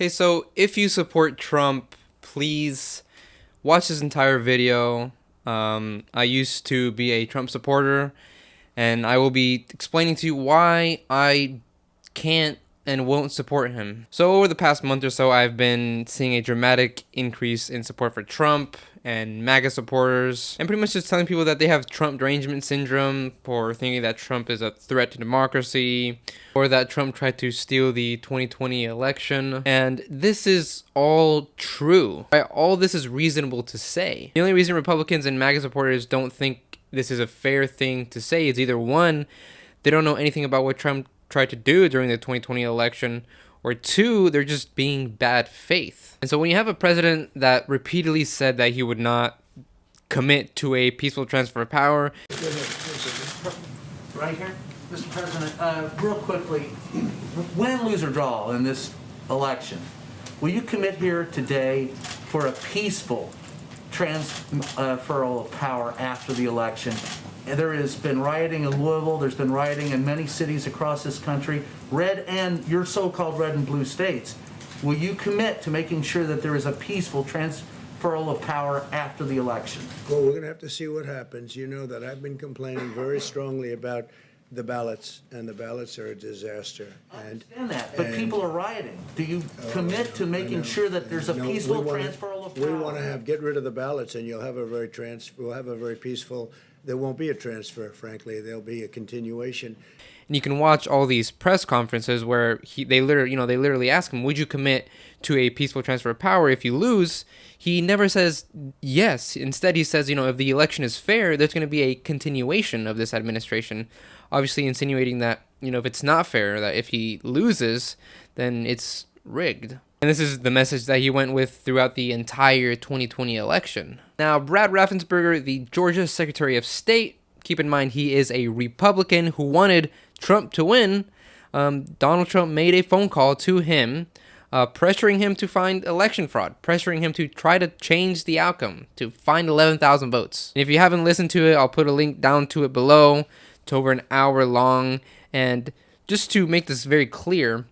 Okay, so if you support Trump, please watch this entire video. I used to be a Trump supporter, and I will be explaining to you why I can't and won't support him. So over the past month or so, I've been seeing a dramatic increase in support for Trump and MAGA supporters, and pretty much just telling people that they have Trump derangement syndrome for thinking that Trump is a threat to democracy, or that Trump tried to steal the 2020 election. And this is all true. All this is reasonable to say. The only reason Republicans and MAGA supporters don't think this is a fair thing to say is either one, they don't know anything about what Trump tried to do during the 2020 election, or two, they're just being bad faith. And so when you have a president that repeatedly said that he would not commit to a peaceful transfer of power. Right here, Mr. President, real quickly, win, lose, or draw in this election, will you commit here today for a peaceful transferal of power after the election? There has been rioting in Louisville, there's been rioting in many cities across this country, red and your so-called red and blue states. Will you commit to making sure that there is a peaceful transferal of power after the election? Well, we're going to have to see what happens. You know that I've been complaining very strongly about the ballots, and the ballots are a disaster. I understand that, but people are rioting. Do you commit to making sure that there's a peaceful transferal of power? We want to get rid of the ballots, and you'll have a very peaceful. There won't be a transfer, frankly. There'll be a continuation. And you can watch all these press conferences where they literally ask him, would you commit to a peaceful transfer of power if you lose? He never says yes. Instead, he says, if the election is fair, there's going to be a continuation of this administration. Obviously insinuating that, if it's not fair, that if he loses, then it's rigged. And this is the message that he went with throughout the entire 2020 election. Now, Brad Raffensperger, the Georgia Secretary of State, keep in mind he is a Republican who wanted Trump to win. Donald Trump made a phone call to him, pressuring him to find election fraud, pressuring him to try to change the outcome, to find 11,000 votes. And if you haven't listened to it, I'll put a link down to it below. It's over an hour long. And just to make this very clear,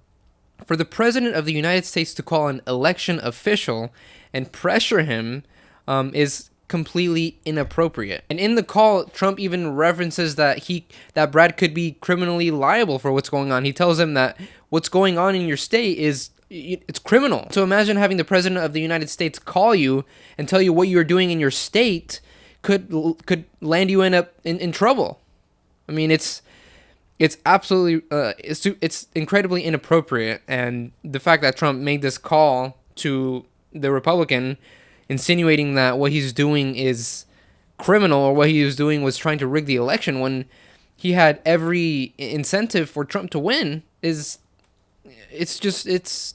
for the President of the United States to call an election official and pressure him is completely inappropriate. And in the call, Trump even references that Brad could be criminally liable for what's going on. He tells him that what's going on in your state it's criminal. So imagine having the President of the United States call you and tell you what you're doing in your state could land you in trouble. I mean, it's absolutely, it's incredibly inappropriate, and the fact that Trump made this call to the Republican, insinuating that what he's doing is criminal, or what he was doing was trying to rig the election when he had every incentive for Trump to win, it's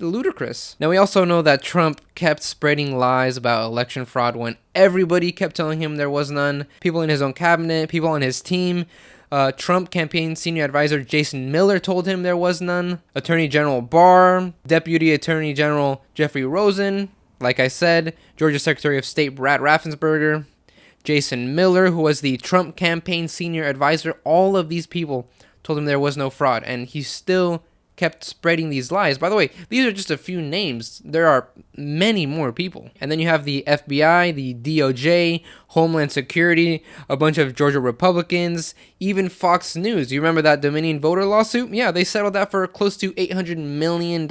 ludicrous. Now, we also know that Trump kept spreading lies about election fraud when everybody kept telling him there was none. People in his own cabinet, people on his team. Trump campaign senior advisor Jason Miller told him there was none. Attorney General Barr, Deputy Attorney General Jeffrey Rosen, like I said, Georgia Secretary of State Brad Raffensperger, Jason Miller, who was the Trump campaign senior advisor. All of these people told him there was no fraud, and he still kept spreading these lies. By the way, these are just a few names. There are many more people. And then you have the FBI, the DOJ, Homeland Security, a bunch of Georgia Republicans, even Fox News. You remember that Dominion voter lawsuit? Yeah, they settled that for close to $800 million.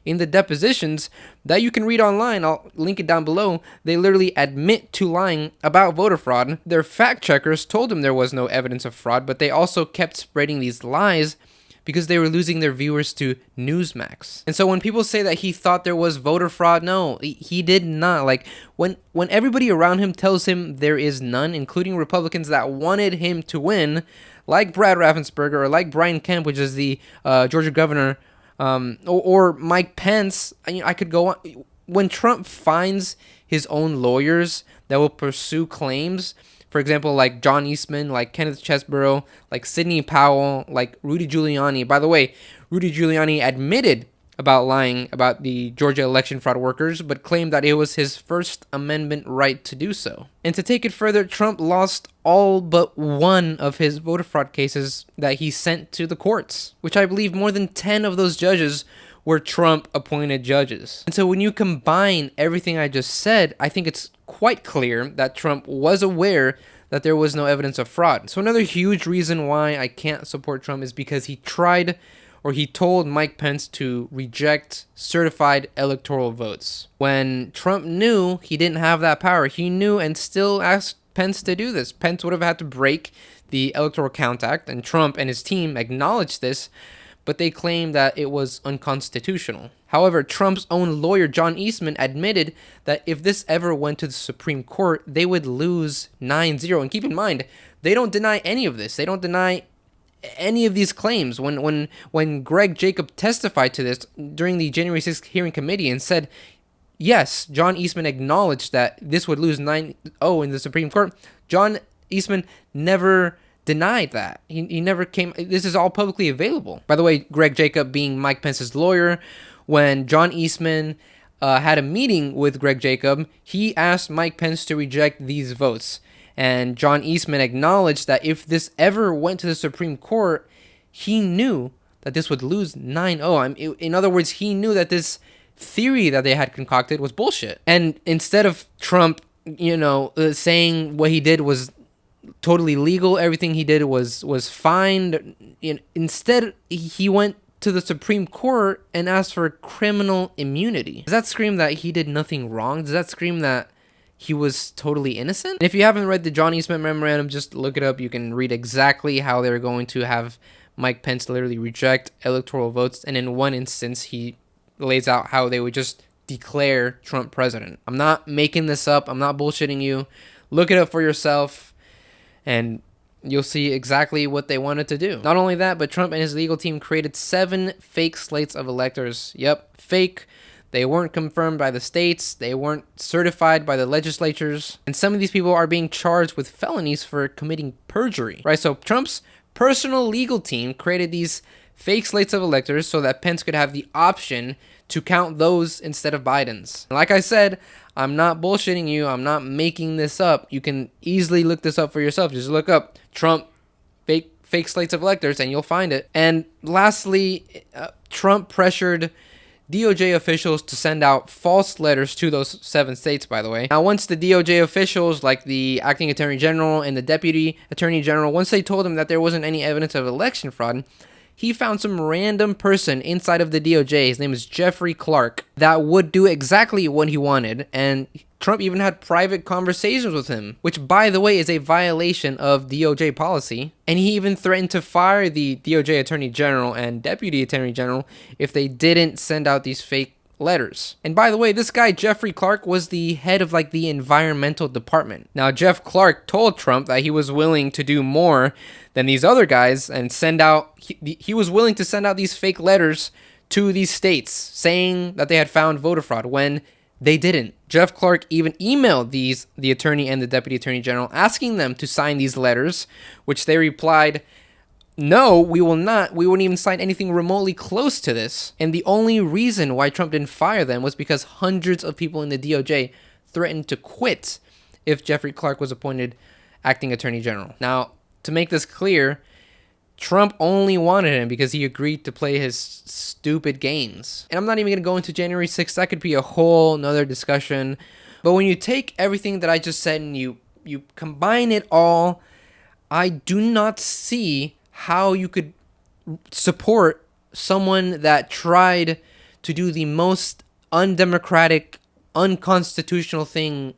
In the depositions that you can read online, I'll link it down below, they literally admit to lying about voter fraud. Their fact checkers told them there was no evidence of fraud, but they also kept spreading these lies because they were losing their viewers to Newsmax. And so when people say that he thought there was voter fraud, no, he did not. Like, when everybody around him tells him there is none, including Republicans that wanted him to win, like Brad Raffensperger or like Brian Kemp, which is the Georgia governor, or Mike Pence, I could go on. When Trump finds his own lawyers that will pursue claims, for example, like John Eastman, like Kenneth Chesebro, like Sidney Powell, like Rudy Giuliani. By the way, Rudy Giuliani admitted about lying about the Georgia election fraud workers, but claimed that it was his First Amendment right to do so. And to take it further, Trump lost all but one of his voter fraud cases that he sent to the courts, which I believe more than 10 of those judges were Trump appointed judges. And so when you combine everything I just said, I think it's quite clear that Trump was aware that there was no evidence of fraud. So another huge reason why I can't support Trump is because he told Mike Pence to reject certified electoral votes. When Trump knew he didn't have that power, he knew and still asked Pence to do this. Pence would have had to break the Electoral Count Act, and Trump and his team acknowledged this, but they claimed that it was unconstitutional. However, Trump's own lawyer, John Eastman, admitted that if this ever went to the Supreme Court, they would lose 9-0. And keep in mind, they don't deny any of this. They don't deny any of these claims. When Greg Jacob testified to this during the January 6th hearing committee and said, yes, John Eastman acknowledged that this would lose 9-0 in the Supreme Court, John Eastman never denied that. He never came. This is all publicly available. By the way, Greg Jacob being Mike Pence's lawyer, when John Eastman had a meeting with Greg Jacob, he asked Mike Pence to reject these votes. And John Eastman acknowledged that if this ever went to the Supreme Court, he knew that this would lose 9-0. In other words, he knew that this theory that they had concocted was bullshit. And instead of Trump, saying what he did was totally legal, everything he did was fine, instead he went to the Supreme Court and asked for criminal immunity. Does that scream that he did nothing wrong? Does that scream that he was totally innocent? And if you haven't read the John Eastman memorandum, just look it up. You can read exactly how they're going to have Mike Pence literally reject electoral votes. And in one instance, he lays out how they would just declare Trump president. I'm not making this up. I'm not bullshitting you. Look it up for yourself, and you'll see exactly what they wanted to do. Not only that, but Trump and his legal team created 7 fake slates of electors. Yep, fake. They weren't confirmed by the states. They weren't certified by the legislatures. And some of these people are being charged with felonies for committing perjury, right? So Trump's personal legal team created these fake slates of electors so that Pence could have the option to count those instead of Biden's. Like I said, I'm not bullshitting you. I'm not making this up. You can easily look this up for yourself. Just look up Trump fake slates of electors and you'll find it. And lastly, Trump pressured DOJ officials to send out false letters to those 7 states, by the way. Now, once the DOJ officials, like the acting attorney general and the deputy attorney general, once they told him that there wasn't any evidence of election fraud, he found some random person inside of the DOJ, his name is Jeffrey Clark, that would do exactly what he wanted, and Trump even had private conversations with him, which, by the way, is a violation of DOJ policy. And he even threatened to fire the DOJ Attorney General and Deputy Attorney General if they didn't send out these fake letters. And by the way, this guy, Jeffrey Clark, was the head of the environmental department. Now, Jeff Clark told Trump that he was willing to do more than these other guys and he was willing to send out these fake letters to these states saying that they had found voter fraud when they didn't. Jeff Clark even emailed the attorney and the deputy attorney general asking them to sign these letters, which they replied, no, we will not. We wouldn't even sign anything remotely close to this. And the only reason why Trump didn't fire them was because hundreds of people in the DOJ threatened to quit if Jeffrey Clark was appointed acting attorney general. Now, to make this clear, Trump only wanted him because he agreed to play his stupid games. And I'm not even going to go into January 6th. That could be a whole nother discussion. But when you take everything that I just said and you combine it all, I do not see how you could support someone that tried to do the most undemocratic, unconstitutional thing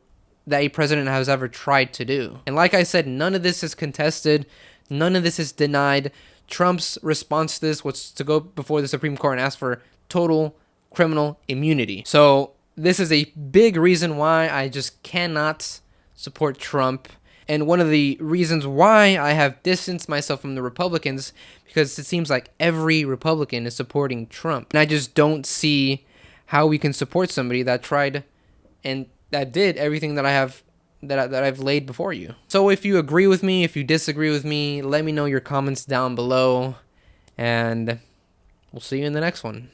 that a president has ever tried to do. And like I said, none of this is contested. None of this is denied. Trump's response to this was to go before the Supreme Court and ask for total criminal immunity. So this is a big reason why I just cannot support Trump. And one of the reasons why I have distanced myself from the Republicans, because it seems like every Republican is supporting Trump. And I just don't see how we can support somebody that tried and that did everything that I've laid before you. So if you agree with me, if you disagree with me, let me know your comments down below, and we'll see you in the next one.